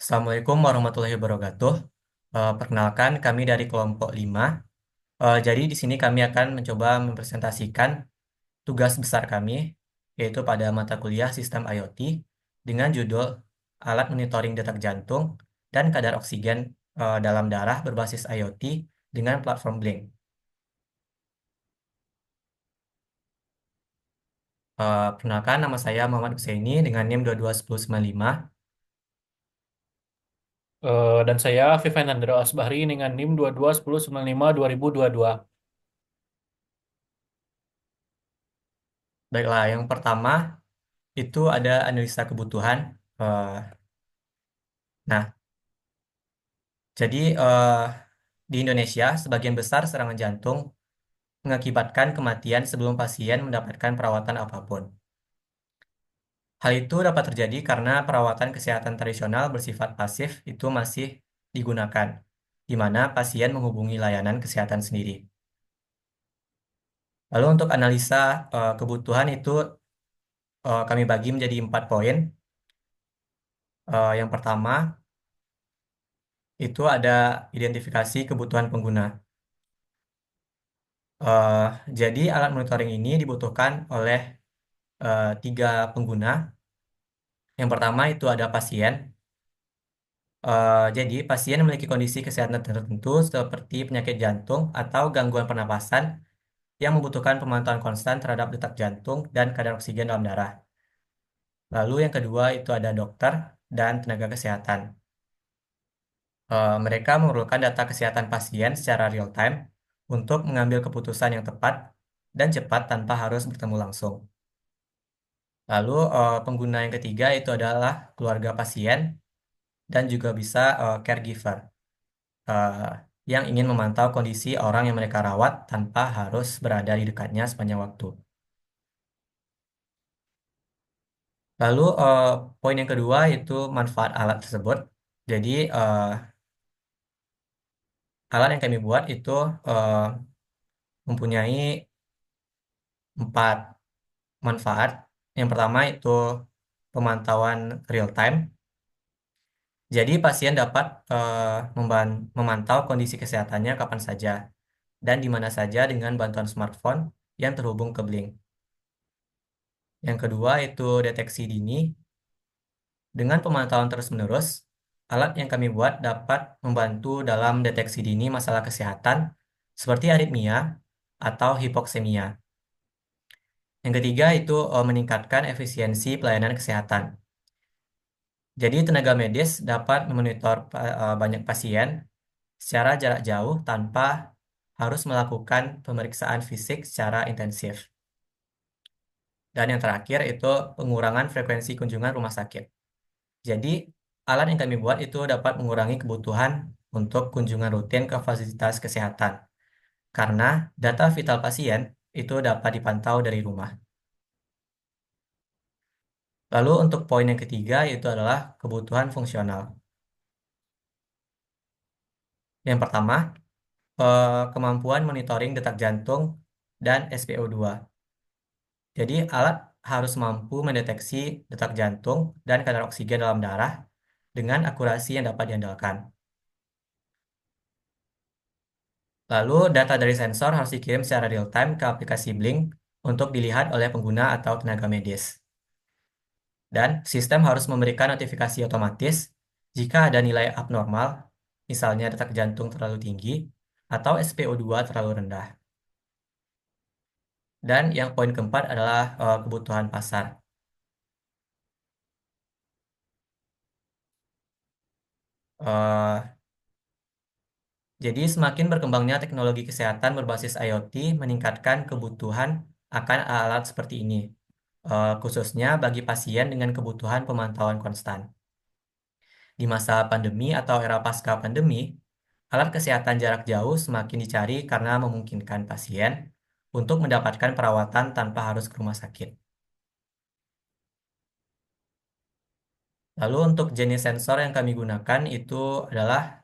Assalamualaikum warahmatullahi wabarakatuh. Perkenalkan, kami dari kelompok 5. Jadi di sini kami akan mencoba mempresentasikan tugas besar kami, yaitu pada mata kuliah Sistem IoT dengan judul Alat Monitoring Detak Jantung dan Kadar Oksigen dalam Darah Berbasis IoT dengan Platform Blink. Perkenalkan, nama saya Muhammad Husaini dengan NIM 22195. Dan saya Vivian Andro Asbahri dengan NIM 221095 2022. Baiklah, yang pertama itu ada analisa kebutuhan. Eh, nah, Jadi di Indonesia, sebagian besar serangan jantung mengakibatkan kematian sebelum pasien mendapatkan perawatan apapun. Hal itu dapat terjadi karena perawatan kesehatan tradisional bersifat pasif itu masih digunakan, di mana pasien menghubungi layanan kesehatan sendiri. Lalu untuk analisa kebutuhan itu kami bagi menjadi 4 poin. Yang pertama itu ada identifikasi kebutuhan pengguna. Eh, jadi alat monitoring ini dibutuhkan oleh 3 pengguna. Yang pertama itu ada pasien. Jadi pasien memiliki kondisi kesehatan tertentu seperti penyakit jantung atau gangguan pernapasan yang membutuhkan pemantauan konstan terhadap detak jantung dan kadar oksigen dalam darah. Lalu yang kedua itu ada dokter dan tenaga kesehatan. Mereka memerlukan data kesehatan pasien secara real time untuk mengambil keputusan yang tepat dan cepat tanpa harus bertemu langsung. Lalu pengguna yang ketiga itu adalah keluarga pasien dan juga bisa caregiver eh, yang ingin memantau kondisi orang yang mereka rawat tanpa harus berada di dekatnya sepanjang waktu. Lalu poin yang kedua itu manfaat alat tersebut. Jadi alat yang kami buat itu eh, mempunyai 4 manfaat. Yang pertama itu pemantauan real time. Jadi pasien dapat memantau kondisi kesehatannya kapan saja dan di mana saja dengan bantuan smartphone yang terhubung ke Blink. Yang kedua itu deteksi dini. Dengan pemantauan terus-menerus, alat yang kami buat dapat membantu dalam deteksi dini masalah kesehatan seperti aritmia atau hipoksemia. Yang ketiga itu meningkatkan efisiensi pelayanan kesehatan. Jadi tenaga medis dapat memonitor banyak pasien secara jarak jauh tanpa harus melakukan pemeriksaan fisik secara intensif. Dan yang terakhir itu pengurangan frekuensi kunjungan rumah sakit. Jadi, alat yang kami buat itu dapat mengurangi kebutuhan untuk kunjungan rutin ke fasilitas kesehatan, karena data vital pasien itu dapat dipantau dari rumah. Lalu untuk poin yang ketiga itu adalah kebutuhan fungsional. Yang pertama, kemampuan monitoring detak jantung dan SpO2. Jadi, alat harus mampu mendeteksi detak jantung dan kadar oksigen dalam darah dengan akurasi yang dapat diandalkan. Lalu data dari sensor harus dikirim secara real-time ke aplikasi Blink untuk dilihat oleh pengguna atau tenaga medis. Dan sistem harus memberikan notifikasi otomatis jika ada nilai abnormal, misalnya detak jantung terlalu tinggi atau SpO2 terlalu rendah. Dan yang poin keempat adalah kebutuhan pasar. Eh, jadi semakin berkembangnya teknologi kesehatan berbasis IoT meningkatkan kebutuhan akan alat seperti ini, khususnya bagi pasien dengan kebutuhan pemantauan konstan. Di masa pandemi atau era pasca pandemi, alat kesehatan jarak jauh semakin dicari karena memungkinkan pasien untuk mendapatkan perawatan tanpa harus ke rumah sakit. Lalu untuk jenis sensor yang kami gunakan itu adalah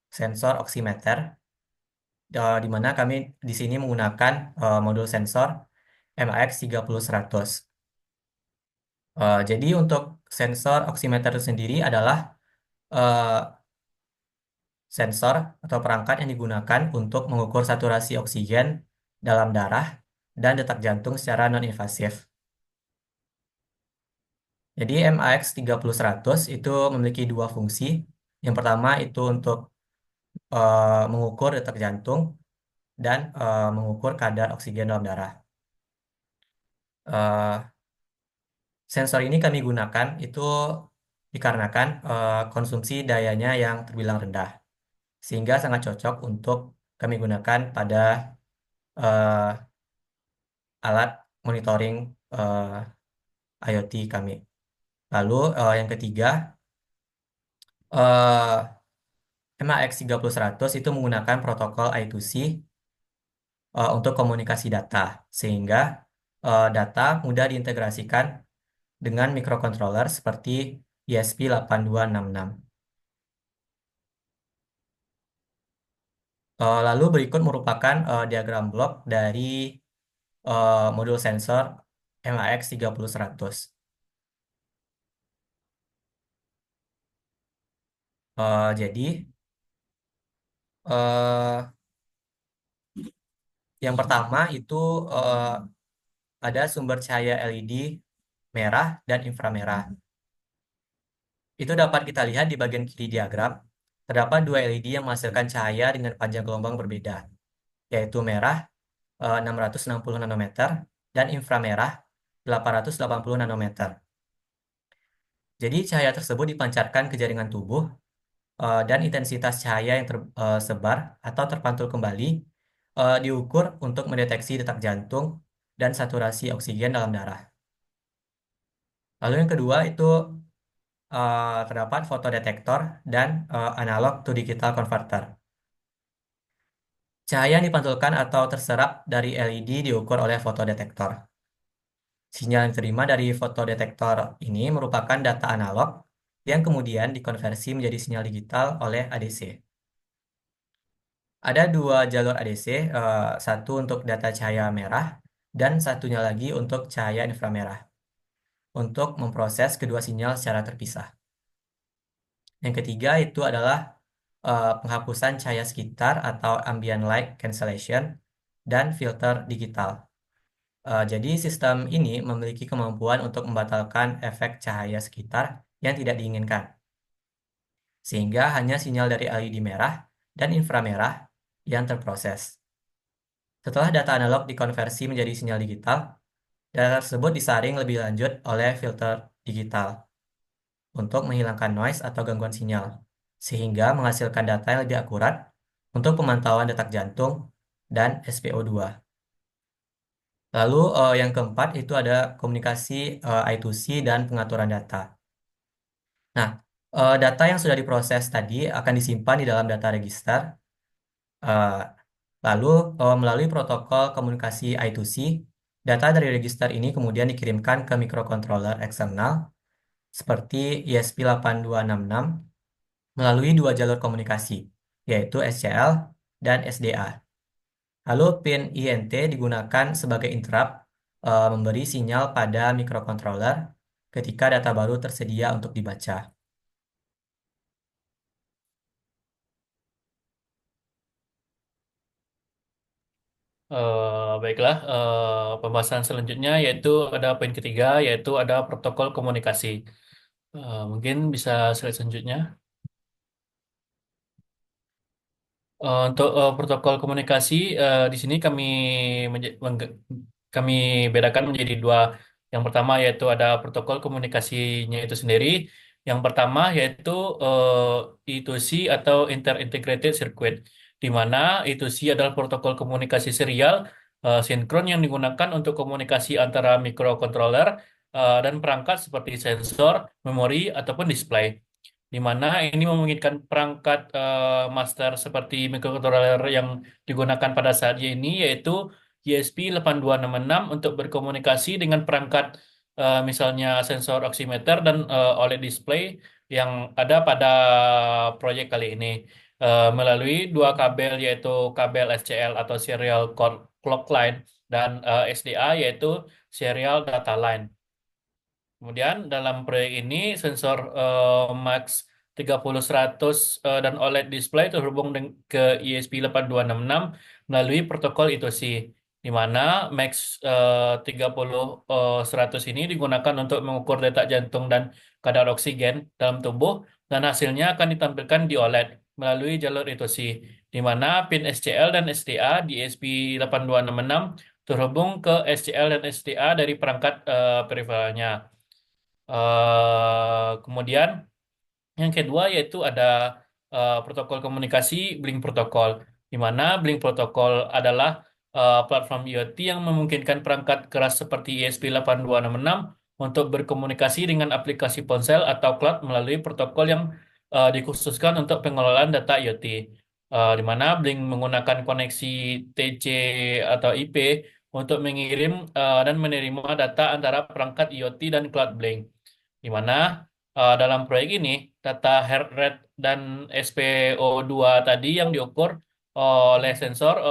sensor oximeter, di mana kami di sini menggunakan modul sensor MAX30-100. Jadi untuk sensor oximeter itu sendiri adalah eh, sensor atau perangkat yang digunakan untuk mengukur saturasi oksigen dalam darah dan detak jantung secara non-invasif. Jadi MAX 30-100 itu memiliki dua fungsi. Yang pertama itu untuk mengukur detak jantung dan mengukur kadar oksigen dalam darah. Eh, Sensor ini kami gunakan itu dikarenakan konsumsi dayanya yang terbilang rendah, sehingga sangat cocok untuk kami gunakan pada eh, alat monitoring IoT kami. Lalu yang ketiga, MAX 30-100 itu menggunakan protokol I2C untuk komunikasi data, sehingga data mudah diintegrasikan dengan microcontroller seperti ESP8266. Lalu berikut merupakan diagram blok dari modul sensor MAX 30-100. Jadi, eh, yang pertama itu eh, ada sumber cahaya LED merah dan inframerah. Itu dapat kita lihat di bagian kiri diagram. Terdapat dua LED yang menghasilkan cahaya dengan panjang gelombang berbeda, yaitu merah 660 nanometer dan inframerah 880 nanometer. Jadi cahaya tersebut dipancarkan ke jaringan tubuh dan intensitas cahaya yang tersebar atau terpantul kembali diukur untuk mendeteksi detak jantung dan saturasi oksigen dalam darah. Lalu yang kedua itu terdapat fotodetektor dan analog to digital converter. Cahaya yang dipantulkan atau terserap dari LED diukur oleh fotodetektor. Sinyal yang diterima dari fotodetektor ini merupakan data analog yang kemudian dikonversi menjadi sinyal digital oleh ADC. Ada dua jalur ADC, satu untuk data cahaya merah dan satunya lagi untuk cahaya inframerah, untuk memproses kedua sinyal secara terpisah. Yang ketiga itu adalah penghapusan cahaya sekitar atau ambient light cancellation dan filter digital. Jadi sistem ini memiliki kemampuan untuk membatalkan efek cahaya sekitar yang tidak diinginkan, sehingga hanya sinyal dari LED merah dan inframerah yang terproses. Setelah data analog dikonversi menjadi sinyal digital, data tersebut disaring lebih lanjut oleh filter digital untuk menghilangkan noise atau gangguan sinyal, sehingga menghasilkan data yang lebih akurat untuk pemantauan detak jantung dan SpO2. Lalu yang keempat itu ada komunikasi I2C dan pengaturan data. Nah, data yang sudah diproses tadi akan disimpan di dalam data register. eh, Lalu melalui protokol komunikasi I2C, data dari register ini kemudian dikirimkan ke microcontroller eksternal seperti ESP8266 melalui dua jalur komunikasi, yaitu SCL dan SDA. Lalu pin INT digunakan sebagai interrupt memberi sinyal pada microcontroller ketika data baru tersedia untuk dibaca. Baiklah, pembahasan selanjutnya yaitu ada poin ketiga, yaitu ada protokol komunikasi. Mungkin bisa slide selanjutnya. Untuk protokol komunikasi di sini kami bedakan menjadi dua. Yang pertama yaitu ada protokol komunikasinya itu sendiri. Yang pertama yaitu I2C atau Inter-Integrated Circuit, di mana I2C adalah protokol komunikasi serial sinkron yang digunakan untuk komunikasi antara microcontroller dan perangkat seperti sensor, memori, ataupun display, di mana ini memungkinkan perangkat master seperti microcontroller yang digunakan pada saat ini, yaitu ESP8266, untuk berkomunikasi dengan perangkat misalnya sensor oximeter dan OLED display yang ada pada proyek kali ini, melalui dua kabel, yaitu kabel SCL atau Serial Clock Line, dan SDA yaitu Serial Data Line. Kemudian dalam proyek ini sensor Max 30-100 dan OLED display terhubung ke ESP8266 melalui protokol I2C, di mana Max 30-100 ini digunakan untuk mengukur detak jantung dan kadar oksigen dalam tubuh, dan hasilnya akan ditampilkan di OLED melalui jalur I2C, di mana pin SCL dan SDA di ESP8266 terhubung ke SCL dan SDA dari perangkat periferalnya. Kemudian yang kedua yaitu ada protokol komunikasi Blink Protocol, di mana Blink Protocol adalah platform IoT yang memungkinkan perangkat keras seperti ESP8266 untuk berkomunikasi dengan aplikasi ponsel atau cloud melalui protokol yang dikhususkan untuk pengelolaan data IoT, di mana Blink menggunakan koneksi TC atau IP untuk mengirim dan menerima data antara perangkat IoT dan cloud Blink, di mana dalam proyek ini data heart rate dan SpO2 tadi yang diukur oleh sensor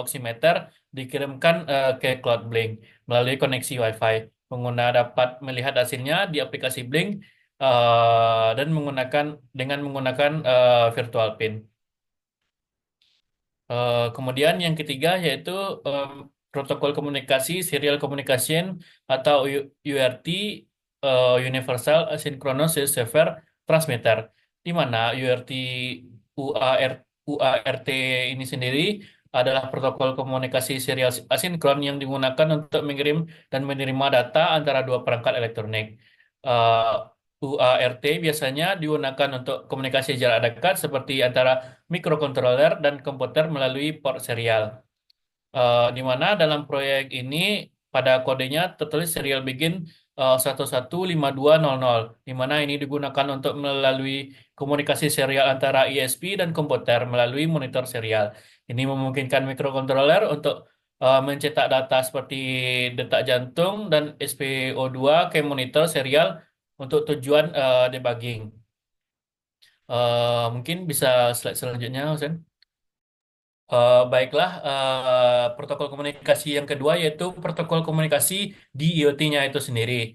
oximeter dikirimkan ke Cloud Blink melalui koneksi Wi-Fi. Pengguna dapat melihat hasilnya di aplikasi Blink dan menggunakan virtual pin. Kemudian yang ketiga yaitu protokol komunikasi Serial Communication atau URT, Universal Asynchronous Receiver Transmitter, di mana UART ini sendiri adalah protokol komunikasi serial asinkron yang digunakan untuk mengirim dan menerima data antara dua perangkat elektronik. Eh, UART biasanya digunakan untuk komunikasi jarak dekat seperti antara mikrokontroler dan komputer melalui port serial. Di mana dalam proyek ini pada kodenya tertulis serial begin 115200, di mana ini digunakan untuk melalui komunikasi serial antara ISP dan komputer melalui monitor serial. Ini memungkinkan mikrokontroler untuk mencetak data seperti detak jantung dan SpO2 ke monitor serial untuk tujuan debugging. Mungkin bisa slide selanjutnya, Husen. Baiklah, protokol komunikasi yang kedua yaitu protokol komunikasi di IoT-nya itu sendiri,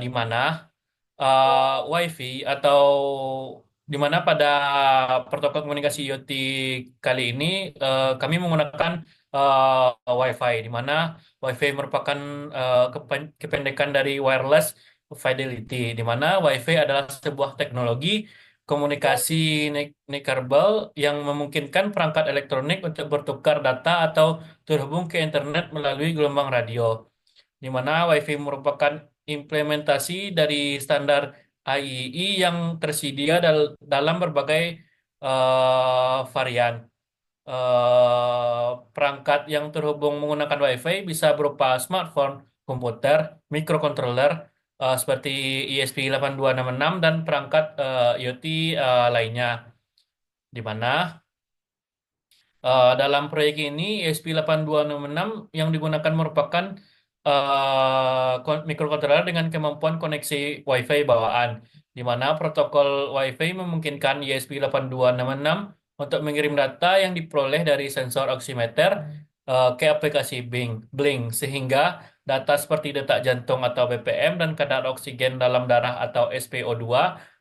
di mana WiFi atau di mana pada protokol komunikasi IoT kali ini kami menggunakan WiFi, di mana WiFi merupakan kependekan dari Wireless Fidelity, di mana WiFi adalah sebuah teknologi komunikasi nonverbal yang memungkinkan perangkat elektronik untuk bertukar data atau terhubung ke internet melalui gelombang radio, di mana WiFi merupakan implementasi dari standar IEEE yang tersedia dalam berbagai varian. Perangkat yang terhubung menggunakan WiFi bisa berupa smartphone, komputer, mikrokontroler seperti ESP8266 dan perangkat IoT lainnya, di mana dalam proyek ini ESP8266 yang digunakan merupakan mikrokontroler dengan kemampuan koneksi Wi-Fi bawaan, di mana protokol Wi-Fi memungkinkan ESP8266 untuk mengirim data yang diperoleh dari sensor oximeter ke aplikasi Blink, sehingga data seperti detak jantung atau BPM dan kadar oksigen dalam darah atau SpO2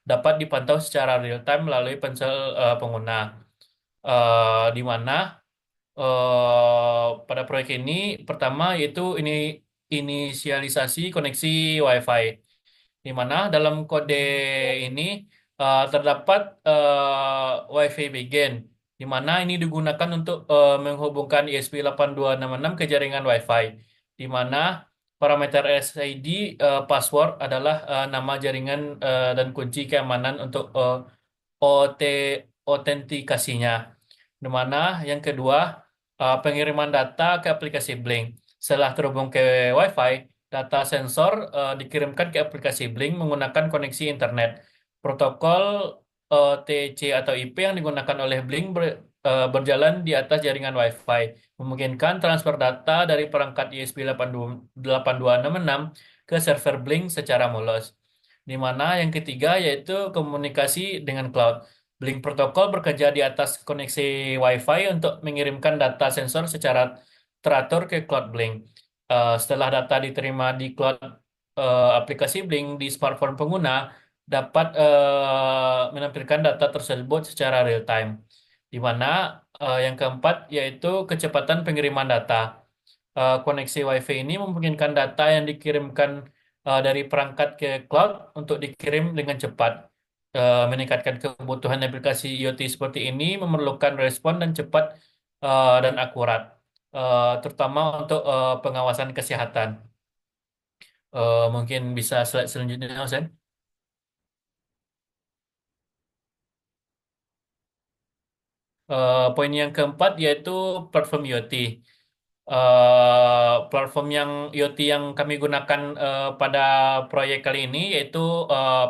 dapat dipantau secara real time melalui ponsel pengguna. Di mana pada proyek ini pertama yaitu ini inisialisasi koneksi Wi-Fi, di mana dalam kode ini terdapat Wi-Fi begin, di mana ini digunakan untuk menghubungkan ESP8266 ke jaringan Wi-Fi, di mana parameter SID password adalah nama jaringan dan kunci keamanan untuk OT autentikasinya. Di mana yang kedua, pengiriman data ke aplikasi Blink. Setelah terhubung ke Wi-Fi, data sensor dikirimkan ke aplikasi Blink menggunakan koneksi internet. Protokol TC atau IP yang digunakan oleh Blink berjalan di atas jaringan Wi-Fi, memungkinkan transfer data dari perangkat ESP8266 ke server Blink secara mulus. Di mana yang ketiga yaitu komunikasi dengan cloud. Blink Protocol bekerja di atas koneksi Wi-Fi untuk mengirimkan data sensor secara teratur ke Cloud Blink. Setelah data diterima di cloud aplikasi Blink di smartphone pengguna, dapat menampilkan data tersebut secara real time. Di mana yang keempat yaitu kecepatan pengiriman data. Koneksi WiFi ini memungkinkan data yang dikirimkan dari perangkat ke cloud untuk dikirim dengan cepat. Meningkatkan kebutuhan aplikasi IoT seperti ini memerlukan respon dan cepat dan akurat, terutama untuk pengawasan kesehatan. Mungkin bisa slide selanjutnya, Sen. Poin yang keempat yaitu platform IoT. Platform yang IoT yang kami gunakan pada proyek kali ini yaitu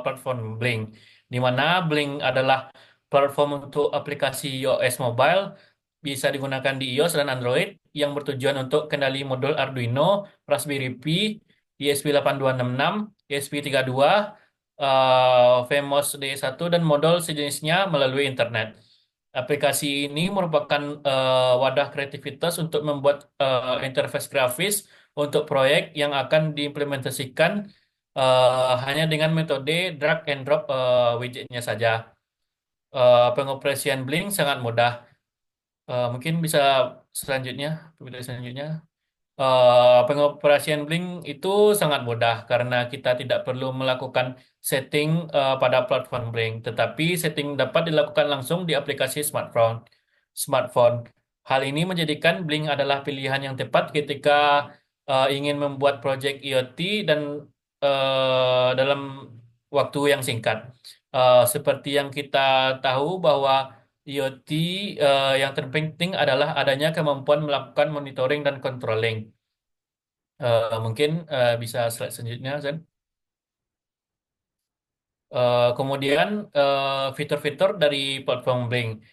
platform Blink, di mana Blink adalah platform untuk aplikasi iOS mobile, bisa digunakan di iOS dan Android yang bertujuan untuk kendali modul Arduino, Raspberry Pi, ESP8266, ESP32, VMOS D1 dan modul sejenisnya melalui internet. Aplikasi ini merupakan wadah kreativitas untuk membuat interface grafis untuk proyek yang akan diimplementasikan hanya dengan metode drag and drop widgetnya saja. Pengoperasian Blink sangat mudah. Mungkin bisa selanjutnya, video selanjutnya. Pengoperasian Blink itu sangat mudah karena kita tidak perlu melakukan setting pada platform Blink, tetapi setting dapat dilakukan langsung di aplikasi smartphone. Smartphone. Hal ini menjadikan Blink adalah pilihan yang tepat ketika ingin membuat proyek IoT dan dalam waktu yang singkat. Seperti yang kita tahu bahwa IoT yang terpenting adalah adanya kemampuan melakukan monitoring dan controlling. Mungkin bisa slide selanjutnya, Zen. Kemudian fitur-fitur dari platform Blink.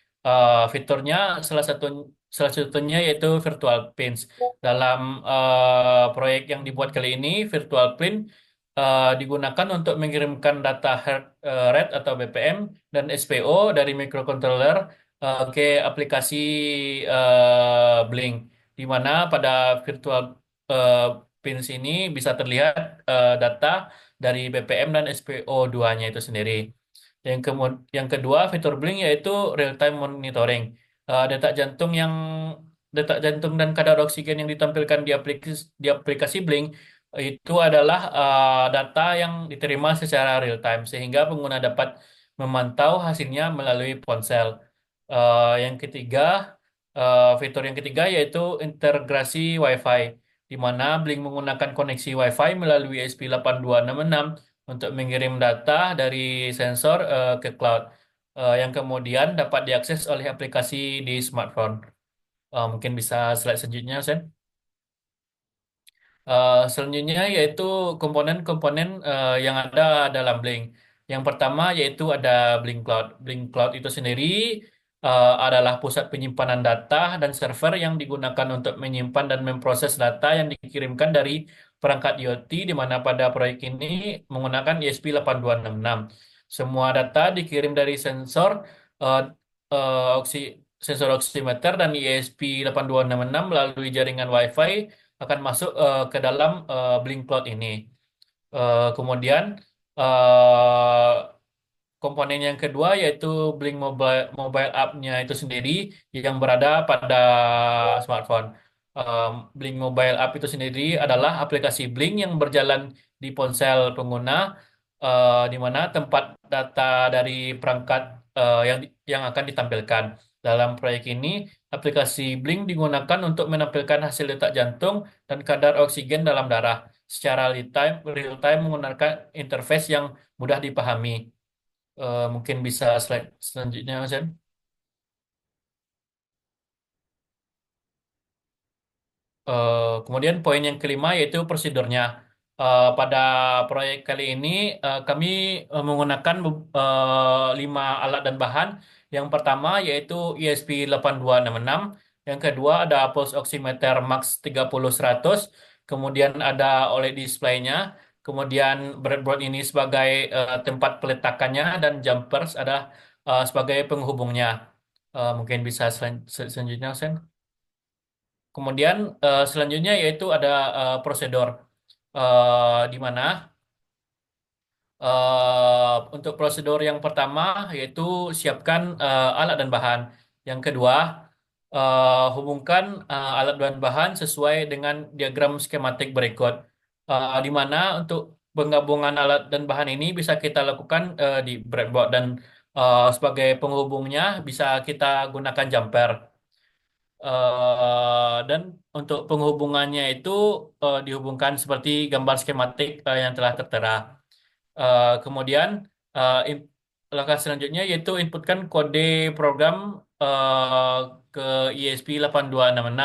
Fiturnya salah satunya yaitu virtual pins. Dalam proyek yang dibuat kali ini, virtual pin digunakan untuk mengirimkan data heart rate atau BPM dan SPO dari microcontroller ke aplikasi Blink, di mana pada virtual eh, pins ini bisa terlihat data dari BPM dan SPO2-nya itu sendiri. Yang kedua, fitur Blink yaitu real time monitoring. Detak jantung detak jantung dan kadar oksigen yang ditampilkan di aplikasi Blink itu adalah data yang diterima secara real time sehingga pengguna dapat memantau hasilnya melalui ponsel. Yang ketiga, fitur yang ketiga yaitu integrasi Wi-Fi, di mana Blink menggunakan koneksi Wi-Fi melalui ESP8266 untuk mengirim data dari sensor ke cloud, yang kemudian dapat diakses oleh aplikasi di smartphone. Mungkin bisa slide selanjutnya, Sen. Selanjutnya yaitu komponen-komponen yang ada dalam Blink. Yang pertama yaitu ada Blink Cloud. Blink Cloud itu sendiri adalah pusat penyimpanan data dan server yang digunakan untuk menyimpan dan memproses data yang dikirimkan dari perangkat IoT, di mana pada proyek ini menggunakan ESP8266. Semua data dikirim dari eh, sensor oximeter dan ESP8266 melalui jaringan Wi-Fi akan masuk ke dalam Blink Cloud ini. Kemudian eh, komponen yang kedua yaitu Blink Mobile App-nya itu sendiri yang berada pada smartphone. Blink Mobile App itu sendiri adalah aplikasi Blink yang berjalan di ponsel pengguna, di mana tempat data dari perangkat yang akan ditampilkan. Dalam proyek ini, aplikasi Blink digunakan untuk menampilkan hasil detak jantung dan kadar oksigen dalam darah secara real time menggunakan interface yang mudah dipahami. Mungkin bisa slide selanjutnya, Mas Yan. Kemudian poin yang kelima yaitu prosedurnya. Pada proyek kali ini kami menggunakan 5 alat dan bahan. Yang pertama yaitu ESP8266. Yang kedua ada pulse oximeter Max 30-100. Kemudian ada OLED display-nya. Kemudian breadboard ini sebagai tempat peletakannya dan jumpers ada sebagai penghubungnya. Mungkin bisa selanjutnya, Sen. Kemudian selanjutnya yaitu ada prosedur, di mana Untuk prosedur yang pertama yaitu siapkan alat dan bahan. Yang kedua, hubungkan alat dan bahan sesuai dengan diagram skematik berikut. Di mana untuk penggabungan alat dan bahan ini bisa kita lakukan di breadboard dan sebagai penghubungnya bisa kita gunakan jumper. Dan untuk penghubungannya itu dihubungkan seperti gambar skematik yang telah tertera. Kemudian in- langkah selanjutnya yaitu inputkan kode program uh, ke ESP8266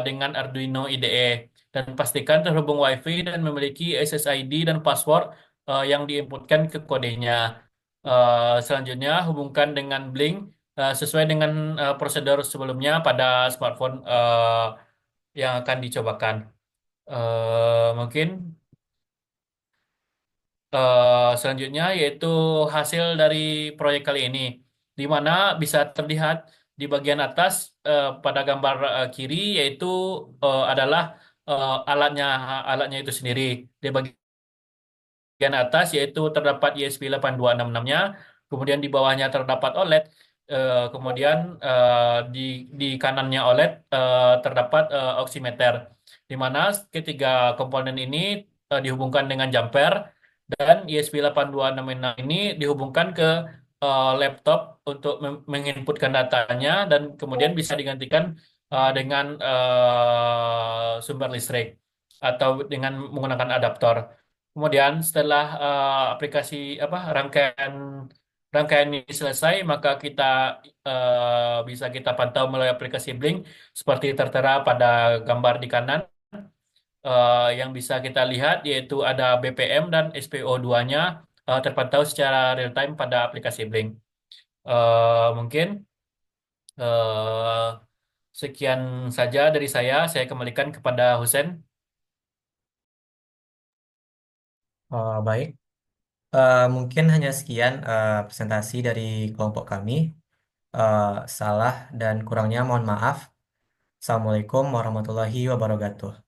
dengan Arduino IDE dan pastikan terhubung WiFi dan memiliki SSID dan password yang diinputkan ke kodenya. Selanjutnya hubungkan dengan Blink sesuai dengan prosedur sebelumnya pada smartphone yang akan dicobakan. Mungkin selanjutnya yaitu hasil dari proyek kali ini, di mana bisa terlihat di bagian atas pada gambar kiri yaitu adalah alatnya alatnya itu sendiri. Di bagian atas yaitu terdapat ESP8266-nya, kemudian di bawahnya terdapat OLED, kemudian di kanannya OLED terdapat oximeter, di mana ketiga komponen ini dihubungkan dengan jumper dan ESP8266 ini dihubungkan ke laptop untuk menginputkan datanya dan kemudian bisa digantikan dengan sumber listrik atau dengan menggunakan adaptor. Kemudian setelah aplikasi apa rangkaian rangkaian ini selesai, maka kita bisa kita pantau melalui aplikasi Blink seperti tertera pada gambar di kanan. Yang bisa kita lihat yaitu ada BPM dan SPO2-nya terpantau secara real time pada aplikasi Blink. Mungkin eh, sekian saja dari saya. Saya kembalikan kepada Husen. Baik. Mungkin hanya sekian presentasi dari kelompok kami. Eh, Salah dan kurangnya mohon maaf. Assalamualaikum warahmatullahi wabarakatuh.